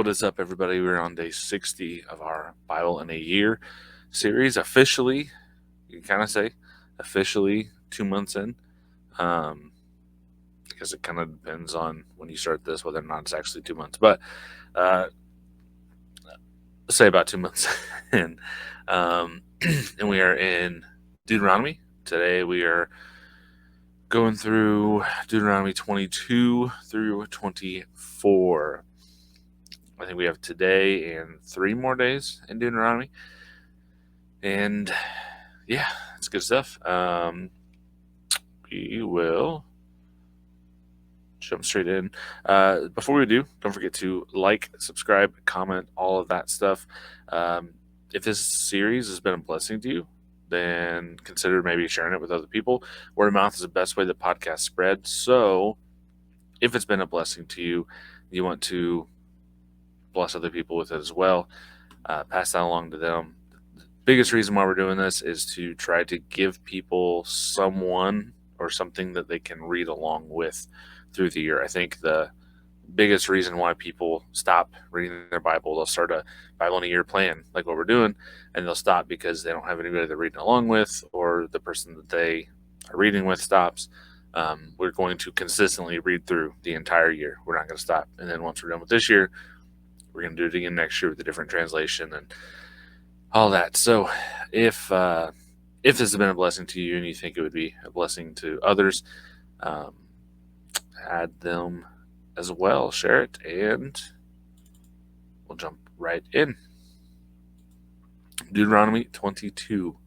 What is up, everybody? We're on day 60 of our Bible in a Year series. Officially, you can kind of say, officially 2 months in, because it kind of depends on when you start this, whether or not it's actually 2 months. But let's say about 2 months in. And we are in Deuteronomy. Today we are going through Deuteronomy 22 through 24. I think we have today and 3 more days in Deuteronomy. And yeah, it's good stuff. We will jump straight in. Before we do, don't forget to like, subscribe, comment, all of that stuff. If this series has been a blessing to you, then consider maybe sharing it with other people. Word of mouth is the best way the podcast spread. So if it's been a blessing to you, you want to bless other people with it as well. Pass that along to them. The biggest reason why we're doing this is to try to give people someone or something that they can read along with through the year. I think the biggest reason why people stop reading their Bible, they'll start a Bible in a year plan like what we're doing, and they'll stop because they don't have anybody they're reading along with, or the person that they are reading with stops. We're going to consistently read through the entire year. We're not going to stop. And then once we're done with this year, we're going to do it again next year with a different translation and all that. So if this has been a blessing to you and you think it would be a blessing to others, add them as well. Share it, and we'll jump right in. Deuteronomy 22.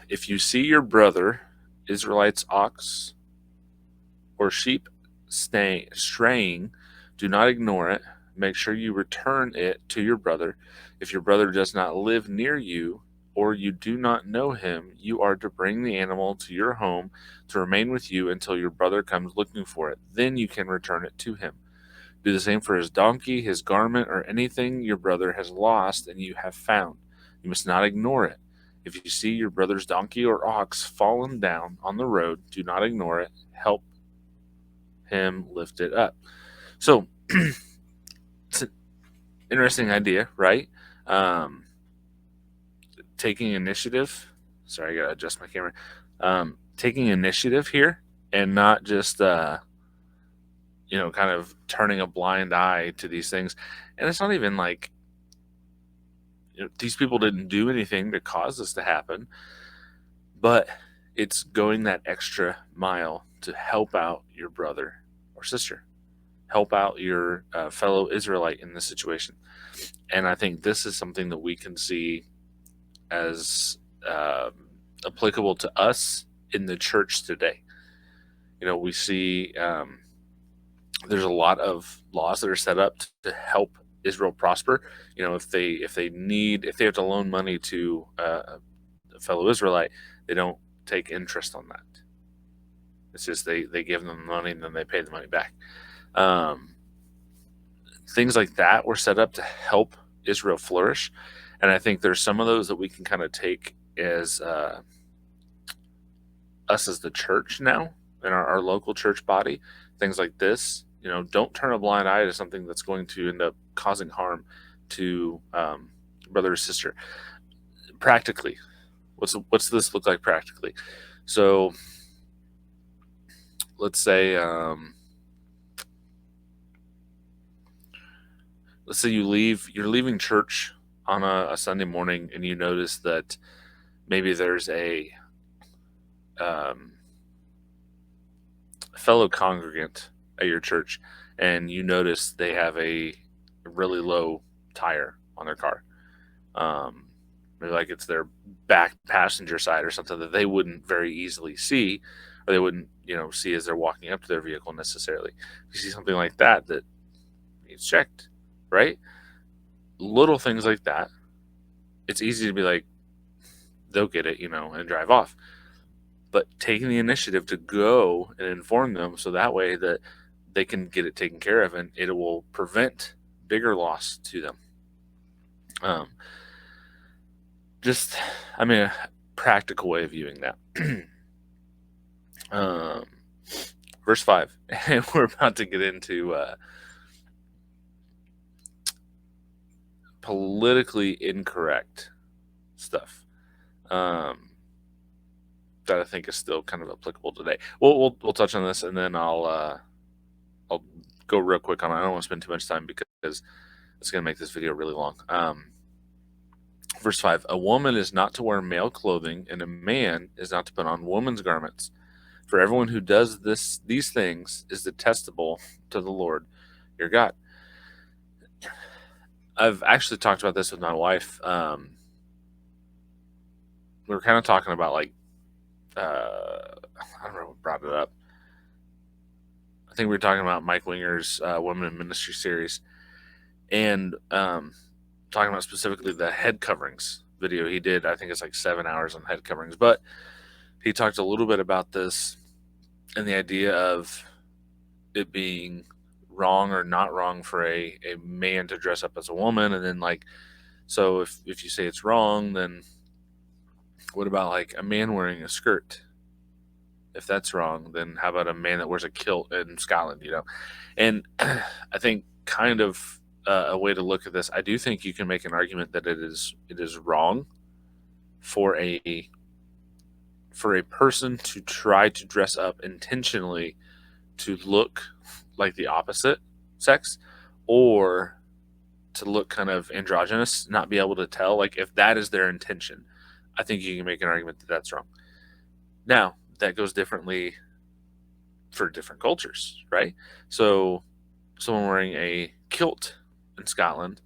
If you see your brother, Israelite's ox or sheep straying, do not ignore it. Make sure you return it to your brother. If your brother does not live near you, or you do not know him, you are to bring the animal to your home to remain with you until your brother comes looking for it. Then you can return it to him. Do the same for his donkey, his garment, or anything your brother has lost and you have found. You must not ignore it. If you see your brother's donkey or ox fallen down on the road, do not ignore it. Help him lift it up. So, it's an interesting idea, right? Taking initiative. Sorry, I gotta adjust my camera. Taking initiative here, and not just kind of turning a blind eye to these things. And it's not even like these people didn't do anything to cause this to happen, but it's going that extra mile to help out your brother or sister, help out your fellow Israelite in this situation. And I think this is something that we can see as applicable to us in the church today. We see there's a lot of laws that are set up to help Israel prosper. If they have to loan money to a fellow Israelite, they don't take interest on that. It's just they give them money and then they pay the money back. Things like that were set up to help Israel flourish. And I think there's some of those that we can kind of take as us as the church now in our local church body. Things like this, don't turn a blind eye to something that's going to end up causing harm to brother or sister. Practically, what's this look like practically? So let's say you're leaving church on a Sunday morning, and you notice that maybe there's a fellow congregant at your church, and you notice they have a really low tire on their car. Maybe like it's their back passenger side or something that they wouldn't very easily see, or they wouldn't see as they're walking up to their vehicle necessarily. If you see something like that needs checked, right? Little things like that, it's easy to be like, they'll get it, and drive off. But taking the initiative to go and inform them so that way that they can get it taken care of, and it will prevent bigger loss to them. A practical way of viewing that. Verse 5, and we're about to get into politically incorrect stuff that I think is still kind of applicable today. We'll touch on this, and then I'll go real quick on it. I don't want to spend too much time because it's going to make this video really long. Verse 5, a woman is not to wear male clothing, and a man is not to put on woman's garments. For everyone who does these things is detestable to the Lord your God. I've actually talked about this with my wife. We were kind of talking about, like, I don't know what brought it up. I think we were talking about Mike Winger's Women in Ministry series, and talking about specifically the head coverings video he did. I think it's like 7 hours on head coverings, but he talked a little bit about this and the idea of it being wrong or not wrong for a man to dress up as a woman. And then, like, so if you say it's wrong, then what about like a man wearing a skirt? If that's wrong, then how about a man that wears a kilt in Scotland, And I think kind of a way to look at this, I do think you can make an argument that it is wrong for a person to try to dress up intentionally to look like the opposite sex, or to look kind of androgynous, not be able to tell. Like, if that is their intention, I think you can make an argument that that's wrong. Now, that goes differently for different cultures, right? So someone wearing a kilt in Scotland,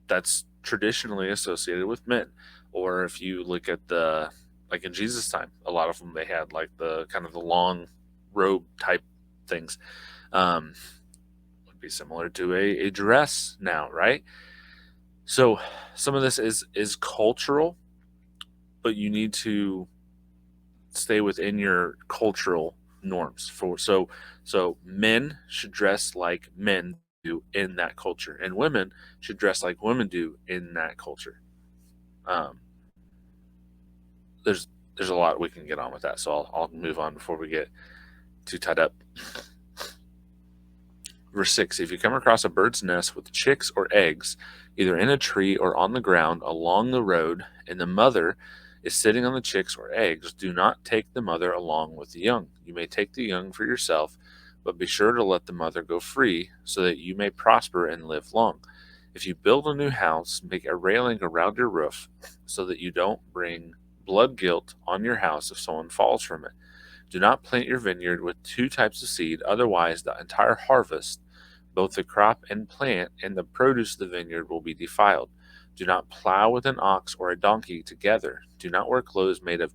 that's traditionally associated with men. Or if you look at like in Jesus' time, a lot of them, they had like the kind of the long robe type things. Would be similar to a dress now, right? So some of this is cultural, but you need to stay within your cultural norms. So men should dress like men do in that culture, and women should dress like women do in that culture. There's a lot we can get on with that, so I'll move on before we get too tied up. Verse 6, if you come across a bird's nest with chicks or eggs, either in a tree or on the ground along the road, and the mother is sitting on the chicks or eggs, do not take the mother along with the young. You may take the young for yourself, but be sure to let the mother go free, so that you may prosper and live long. If you build a new house, make a railing around your roof, so that you don't bring blood guilt on your house if someone falls from it. Do not plant your vineyard with two types of seed, otherwise the entire harvest, both the crop and plant, and the produce of the vineyard will be defiled. Do not plow with an ox or a donkey together. Do not wear clothes made of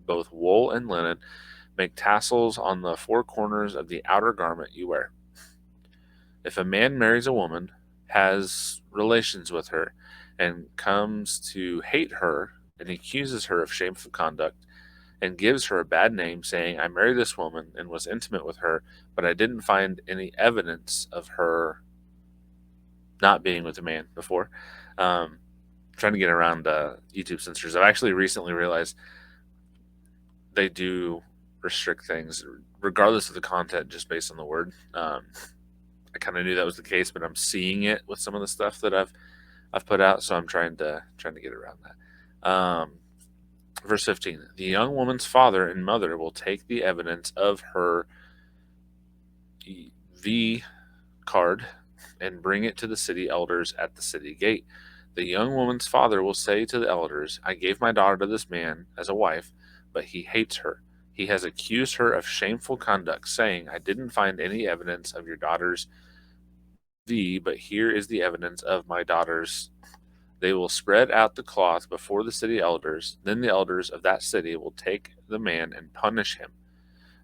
both wool and linen. Make tassels on the four corners of the outer garment you wear. If a man marries a woman, has relations with her, and comes to hate her, and accuses her of shameful conduct, and gives her a bad name, saying, I married this woman and was intimate with her, but I didn't find any evidence of her not being with a man before. Trying to get around YouTube censors. I've actually recently realized they do restrict things regardless of the content, just based on the word. I kind of knew that was the case, but I'm seeing it with some of the stuff that I've put out, so I'm trying to get around that. Verse 15, the young woman's father and mother will take the evidence of her V card and bring it to the city elders at the city gate. The young woman's father will say to the elders, I gave my daughter to this man as a wife, but he hates her. He has accused her of shameful conduct, saying, I didn't find any evidence of your daughter's V, but here is the evidence of my daughter's. They will spread out the cloth before the city elders. Then the elders of that city will take the man and punish him.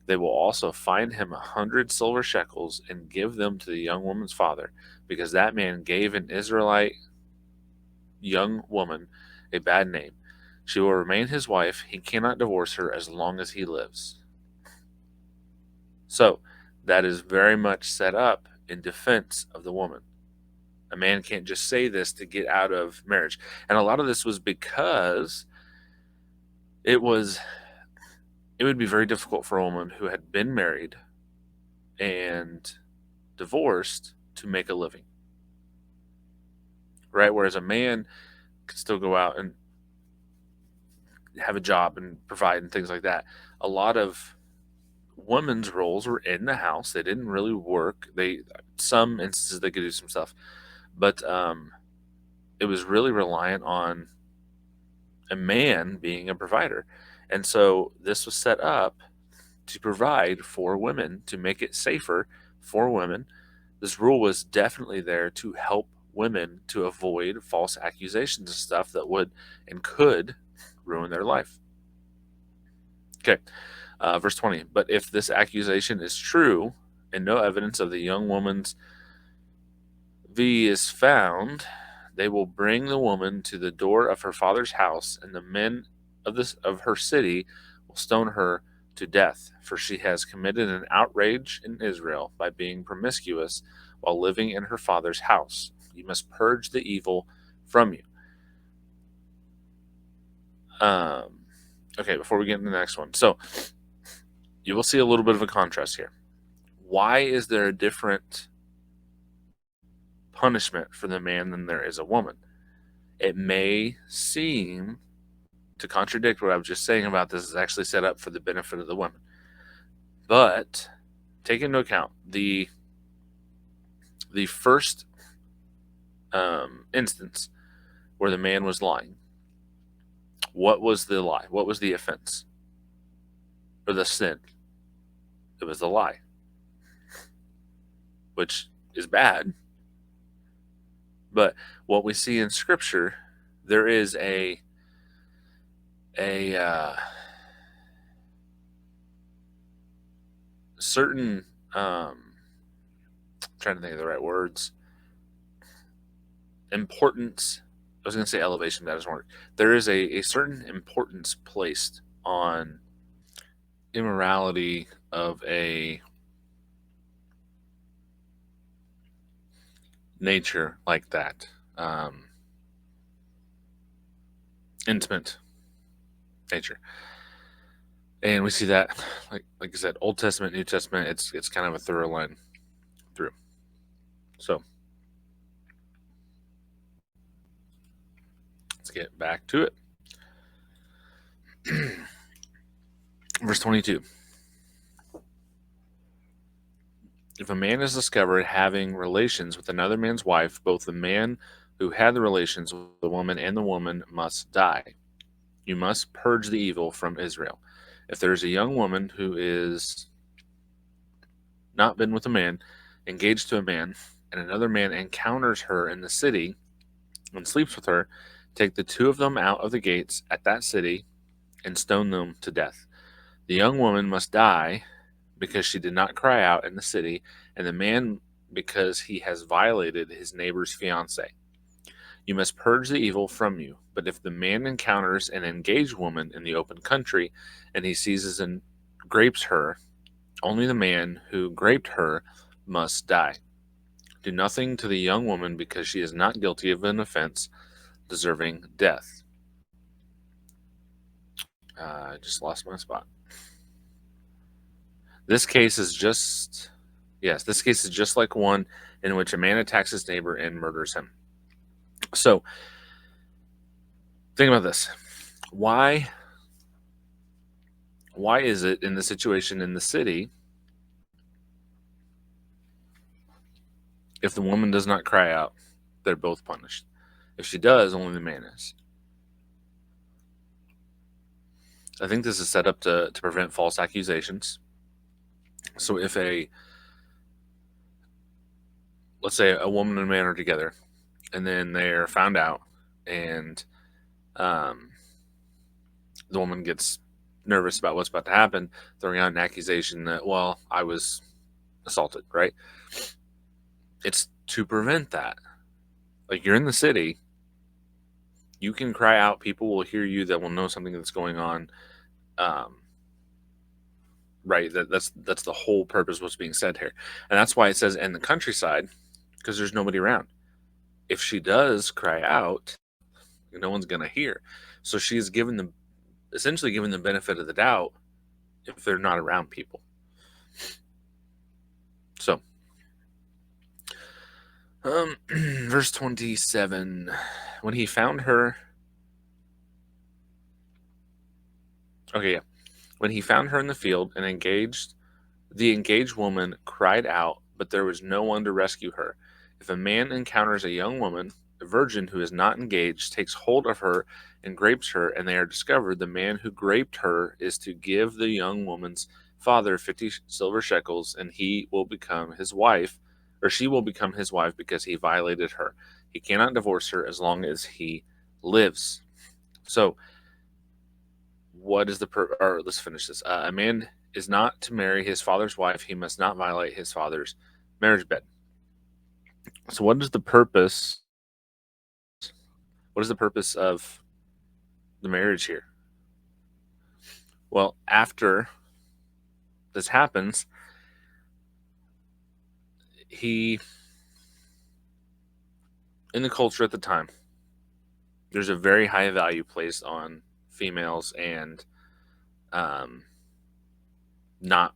They will also fine him 100 silver shekels and give them to the young woman's father, because that man gave an Israelite young woman a bad name. She will remain his wife. He cannot divorce her as long as he lives. So that is very much set up in defense of the woman. A man can't just say this to get out of marriage. And a lot of this was because it would be very difficult for a woman who had been married and divorced to make a living. right? Whereas a man can still go out and have a job and provide and things like that. A lot of women's roles were in the house. They didn't really work. Some instances they could do some stuff, but it was really reliant on a man being a provider. And so this was set up to provide for women, to make it safer for women. This rule was definitely there to help women to avoid false accusations and stuff that would and could ruin their life. Okay, verse 20. But if this accusation is true and no evidence of the young woman's V is found, they will bring the woman to the door of her father's house, and the men of her city will stone her to death, for she has committed an outrage in Israel by being promiscuous while living in her father's house. You must purge the evil from you. Okay, before we get into the next one. So you will see a little bit of a contrast here. Why is there a different punishment for the man than there is a woman? It may seem to contradict what I was just saying about this is actually set up for the benefit of the women. But take into account the first instance where the man was lying. What was the lie? What was the offense? Or the sin? It was the lie, which is bad. But what we see in Scripture, there is a certain trying to think of the right words, importance. I was going to say elevation, but that doesn't work. There is a certain importance placed on immorality of a nature like that, intimate nature. And we see that, like I said, Old Testament, New Testament, it's kind of a thorough line through. So let's get back to it. Verse 22. If a man is discovered having relations with another man's wife, both the man who had the relations with the woman and the woman must die. You must purge the evil from Israel. If there is a young woman who is not been with a man, engaged to a man, and another man encounters her in the city and sleeps with her, take the two of them out of the gates at that city and stone them to death. The young woman must die because she did not cry out in the city, and the man because he has violated his neighbor's fiancée. You must purge the evil from you. But if the man encounters an engaged woman in the open country, and he seizes and grapes her, only the man who graped her must die. Do nothing to the young woman because she is not guilty of an offense deserving death. I just lost my spot. This case is just like one in which a man attacks his neighbor and murders him. So, think about this. Why is it in the situation in the city, if the woman does not cry out, they're both punished? If she does, only the man is. I think this is set up to prevent false accusations. So if let's say a woman and a man are together, and then they're found out, and the woman gets nervous about what's about to happen, throwing out an accusation that, well, I was assaulted, right? It's to prevent that. Like, you're in the city, you can cry out, people will hear you, that will know something that's going on. Right, that's the whole purpose of what's being said here. And that's why it says in the countryside, because there's nobody around. If she does cry out, no one's going to hear. So she's essentially given the benefit of the doubt if they're not around people. So, Verse 27. When he found her. Okay, yeah. When he found her in the field and the engaged woman cried out, but there was no one to rescue her. If a man encounters a young woman, a virgin who is not engaged, takes hold of her and grapes her, and they are discovered, the man who graped her is to give the young woman's father 50 silver shekels, and he will become his wife, or she will become his wife because he violated her. He cannot divorce her as long as he lives. So, what is or let's finish this. A man is not to marry his father's wife. He must not violate his father's marriage bed. So what is the purpose? What is the purpose of the marriage here? Well, after this happens, in the culture at the time, there's a very high value placed on females and not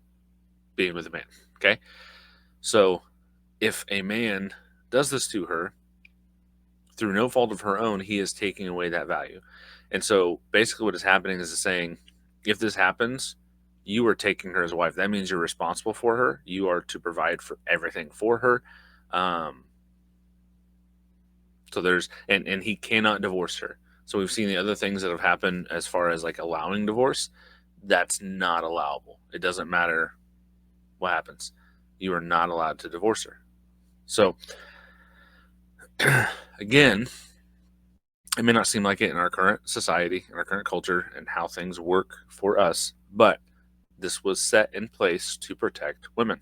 being with a man. Okay. So if a man does this to her through no fault of her own, he is taking away that value. And so basically what is happening is saying, if this happens, you are taking her as a wife. That means you're responsible for her. You are to provide for everything for her. So there's, and he cannot divorce her. So we've seen the other things that have happened as far as like allowing divorce. That's not allowable. It doesn't matter what happens. You are not allowed to divorce her. So again, it may not seem like it in our current society, in our current culture, and how things work for us, but this was set in place to protect women.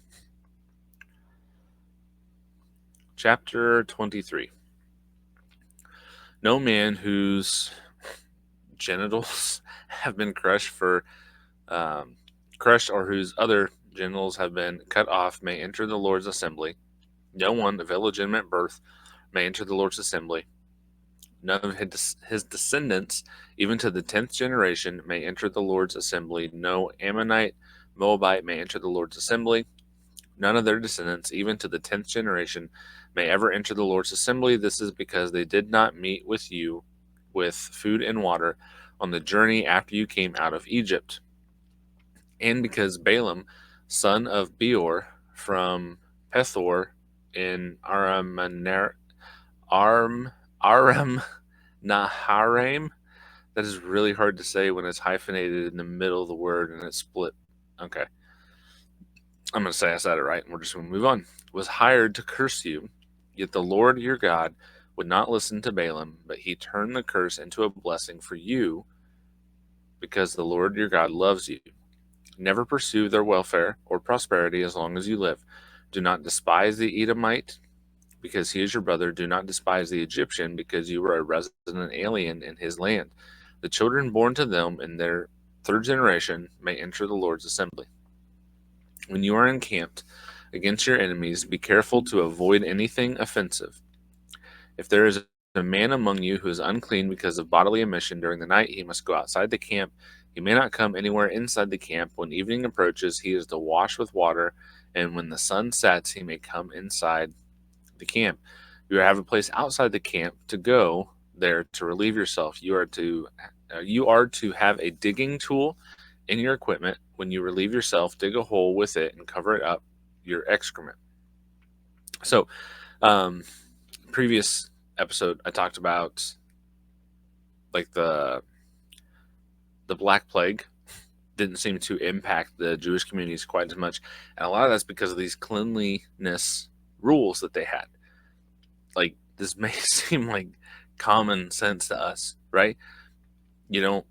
Chapter 23. No man whose genitals have been crushed or whose other genitals have been cut off may enter the Lord's assembly. No one of illegitimate birth may enter the Lord's assembly. None of his descendants, even to the 10th generation, may enter the Lord's assembly. No Ammonite, Moabite may enter the Lord's assembly. None of their descendants, even to the 10th generation, may ever enter the Lord's assembly. This is because they did not meet with you with food and water on the journey after you came out of Egypt. And because Balaam, son of Beor, from Pethor in Naharaim. That is really hard to say when it's hyphenated in the middle of the word and it's split. Okay. I'm going to say I said it right, and we're just going to move on. Was hired to curse you, yet the Lord your God would not listen to Balaam, but he turned the curse into a blessing for you because the Lord your God loves you. Never pursue their welfare or prosperity as long as you live. Do not despise the Edomite, because he is your brother. Do not despise the Egyptian, because you were a resident alien in his land. The children born to them in their 3rd generation may enter the Lord's assembly. When you are encamped against your enemies, be careful to avoid anything offensive. If there is a man among you who is unclean because of bodily emission during the night, he must go outside the camp. He may not come anywhere inside the camp. When evening approaches, he is to wash with water, and when the sun sets, he may come inside the camp. You have a place outside the camp to go there to relieve yourself. You are to have a digging tool in your equipment. When you relieve yourself, dig a hole with it and cover it up your excrement. So, previous episode I talked about like the Black Plague didn't seem to impact the Jewish communities quite as much, and a lot of that's because of these cleanliness rules that they had. Like, this may seem like common sense to us, right? You don't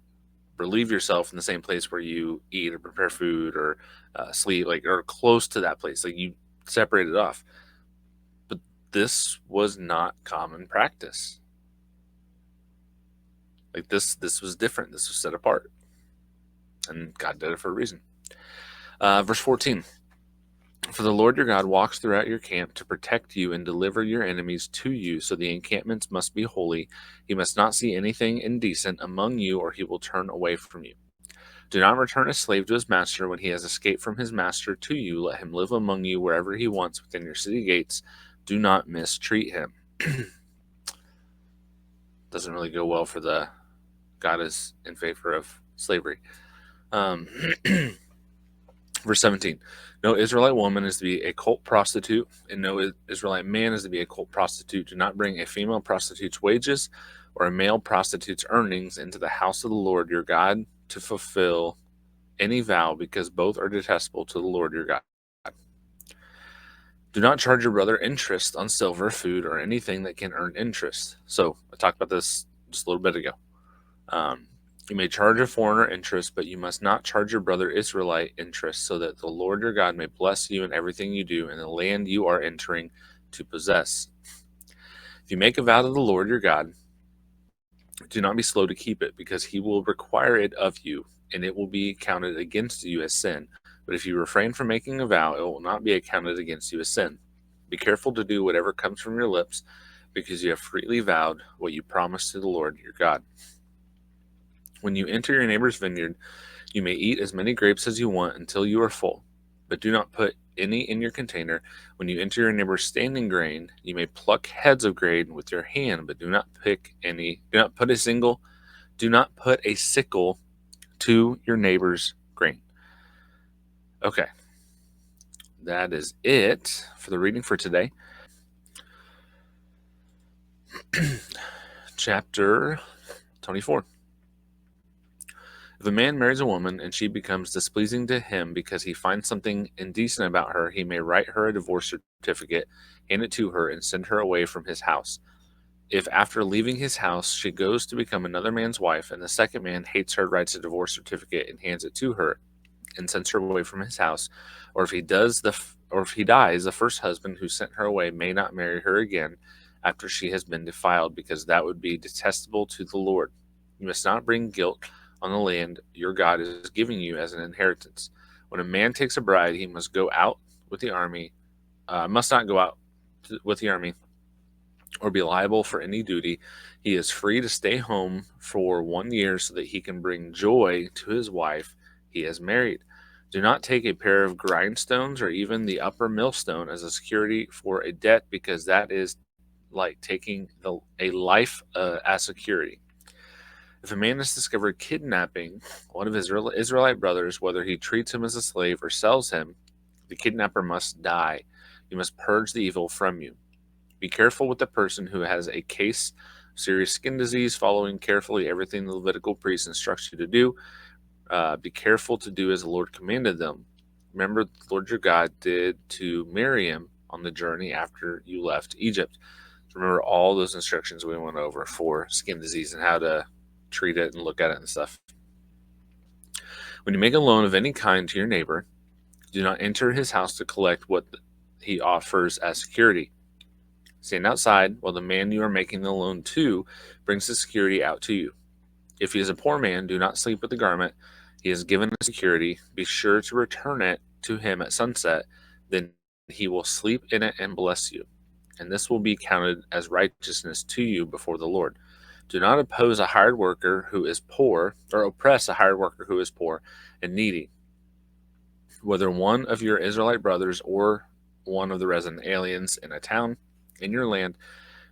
relieve yourself in the same place where you eat or prepare food or sleep, like, or close to that place. Like, you separate it off. But this was not common practice. Like, this was different. This was set apart, and God did it for a reason. Verse 14. For the Lord your God walks throughout your camp to protect you and deliver your enemies to you, so the encampments must be holy. He must not see anything indecent among you, or he will turn away from you. Do not return a slave to his master when he has escaped from his master to you. Let him live among you wherever he wants within your city gates, Do not mistreat him. Doesn't really go well for the God is in favor of slavery. Verse 17, no Israelite woman is to be a cult prostitute, and no Israelite man is to be a cult prostitute. Do not bring a female prostitute's wages or a male prostitute's earnings into the house of the Lord your God to fulfill any vow, because both are detestable to the Lord your God. Do not charge your brother interest on silver, food, or anything that can earn interest. So I talked about this just a little bit ago. You may charge a foreigner interest, but you must not charge your brother Israelite interest, so that the Lord your God may bless you in everything you do in the land you are entering to possess. If you make a vow to the Lord your God, do not be slow to keep it, because he will require it of you, and it will be counted against you as sin. But if you refrain from making a vow, it will not be accounted against you as sin. Be careful to do whatever comes from your lips, because you have freely vowed what you promised to the Lord your God. When you enter your neighbor's vineyard, you may eat as many grapes as you want until you are full, but do not put any in your container. When you enter your neighbor's standing grain, you may pluck heads of grain with your hand, but do not pick any. Do not put a sickle to your neighbor's grain. Okay, that is it for the reading for today. Chapter 24. If a man marries a woman and she becomes displeasing to him because he finds something indecent about her, he may write her a divorce certificate, hand it to her, and send her away from his house. If after leaving his house she goes to become another man's wife, and the second man hates her, writes a divorce certificate and hands it to her, and sends her away from his house, or if he dies, the first husband who sent her away may not marry her again after she has been defiled, because that would be detestable to the Lord. You must not bring guilt on the land your God is giving you as an inheritance. When a man takes a bride, he must go out with the army. Must not go out with the army or be liable for any duty. He is free to stay home for 1 year so that he can bring joy to his wife he has married. Do not take a pair of grindstones or even the upper millstone as a security for a debt, because that is like taking a life as security. If a man is discovered kidnapping one of his Israelite brothers, whether he treats him as a slave or sells him, the kidnapper must die. You must purge the evil from you. Be careful with the person who has a case of serious skin disease, following carefully everything the Levitical priest instructs you to do. Be careful to do as the Lord commanded them. Remember, the Lord your God did to Miriam on the journey after you left Egypt. Remember all those instructions we went over for skin disease and how to treat it and look at it and stuff. When you make a loan of any kind to your neighbor, do not enter his house to collect what he offers as security. Stand outside while the man you are making the loan to brings the security out to you. If he is a poor man, do not sleep with the garment he has given as security. Be sure to return it to him at sunset. Then he will sleep in it and bless you, and this will be counted as righteousness to you before the Lord. Do not oppose a hired worker who is poor, or oppress a hired worker who is poor and needy, whether one of your Israelite brothers or one of the resident aliens in a town in your land.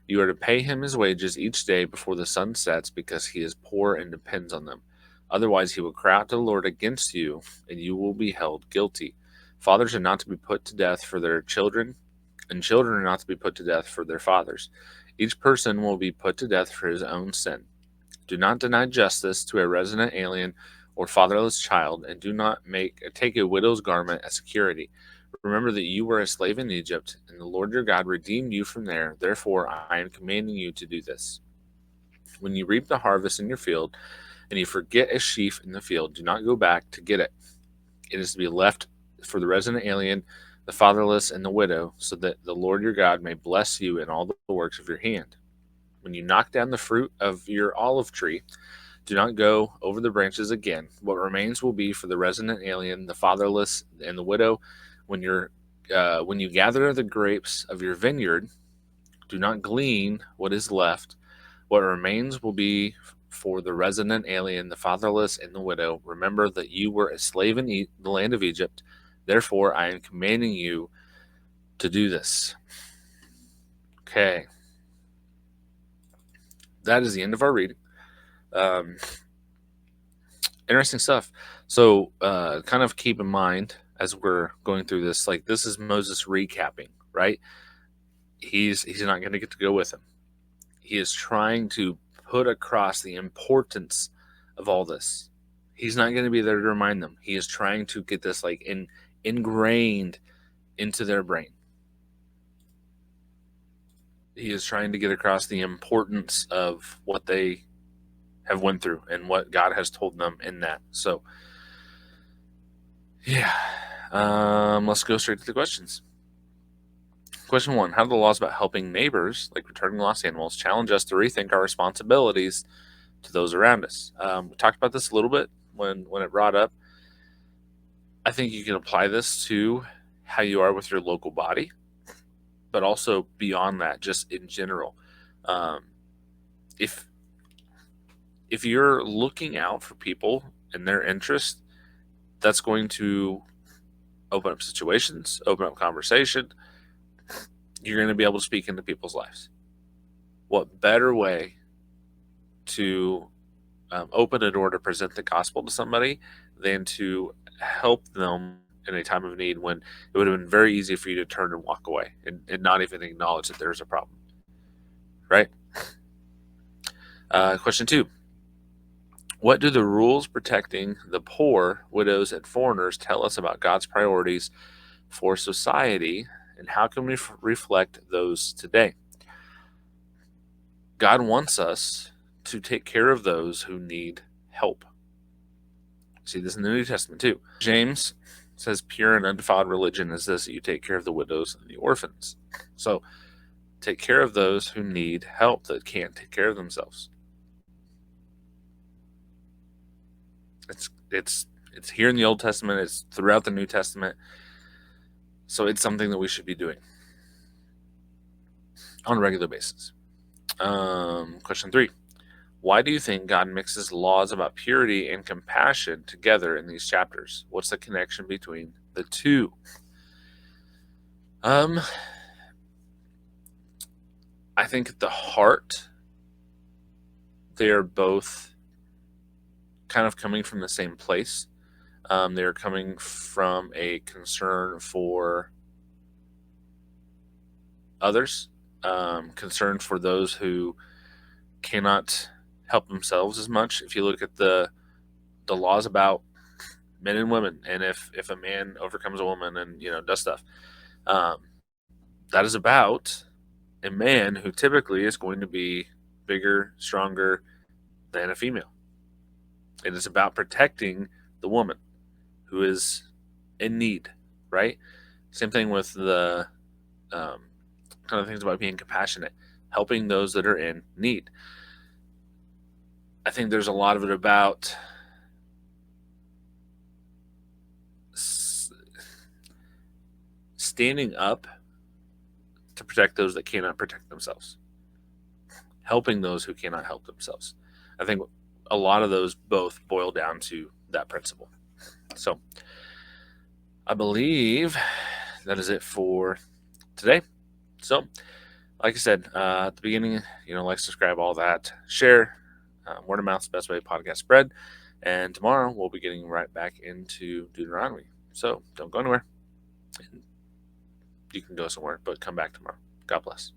You are to pay him his wages each day before the sun sets, because he is poor and depends on them. Otherwise he will cry out to the Lord against you, and you will be held guilty. Fathers are not to be put to death for their children, and children are not to be put to death for their fathers. Each person will be put to death for his own sin. Do not deny justice to a resident alien or fatherless child, and do not take a widow's garment as security. Remember that you were a slave in Egypt, and the Lord your God redeemed you from there. Therefore, I am commanding you to do this. When you reap the harvest in your field, and you forget a sheaf in the field, do not go back to get it. It is to be left for the resident alien, the fatherless, and the widow, so that the Lord your God may bless you in all the works of your hand. When you knock down the fruit of your olive tree, do not go over the branches again. What remains will be for the resident alien, the fatherless, and the widow. When you gather the grapes of your vineyard, do not glean what is left. What remains will be for the resident alien, the fatherless, and the widow. Remember that you were a slave in the land of Egypt. Therefore, I am commanding you to do this. Okay. That is the end of our reading. Interesting stuff. So, kind of keep in mind as we're going through this, like this is Moses recapping, right? He's not going to get to go with him. He is trying to put across the importance of all this. He's not going to be there to remind them. He is trying to get this like ingrained into their brain. He is trying to get across the importance of what they have went through and what God has told them in that. So, yeah, let's go straight to the questions. Question 1: how do the laws about helping neighbors, like returning lost animals, challenge us to rethink our responsibilities to those around us? We talked about this a little bit when it brought up. I think you can apply this to how you are with your local body, but also beyond that, just in general. Um, if you're looking out for people and their interests, that's going to open up situations, open up conversation. You're going to be able to speak into people's lives. What better way to open a door to present the gospel to somebody than to help them in a time of need when it would have been very easy for you to turn and walk away and not even acknowledge that there's a problem, right? Question 2: what do the rules protecting the poor, widows, and foreigners tell us about God's priorities for society, and how can we reflect those today? God wants us to take care of those who need help. See this in the New Testament too. James says pure and undefiled religion is this, that you take care of the widows and the orphans. So take care of those who need help, that can't take care of themselves. It's here in the Old Testament, it's throughout the New Testament. So it's something that we should be doing on a regular basis. Question 3: why do you think God mixes laws about purity and compassion together in these chapters? What's the connection between the two? I think at the heart, they are both kind of coming from the same place. They're coming from a concern for others, concern for those who cannot help themselves as much. If you look at the laws about men and women, and if a man overcomes a woman and does stuff, that is about a man who typically is going to be bigger, stronger than a female. It is about protecting the woman who is in need, right? Same thing with the kind of things about being compassionate, helping those that are in need. I think there's a lot of it about standing up to protect those that cannot protect themselves, helping those who cannot help themselves. I think a lot of those both boil down to that principle. So I believe that is it for today. So like I said at the beginning, like, subscribe, all that, share. Word of mouth is the best way podcast spread. And tomorrow we'll be getting right back into Deuteronomy. So don't go anywhere. You can go somewhere, but come back tomorrow. God bless.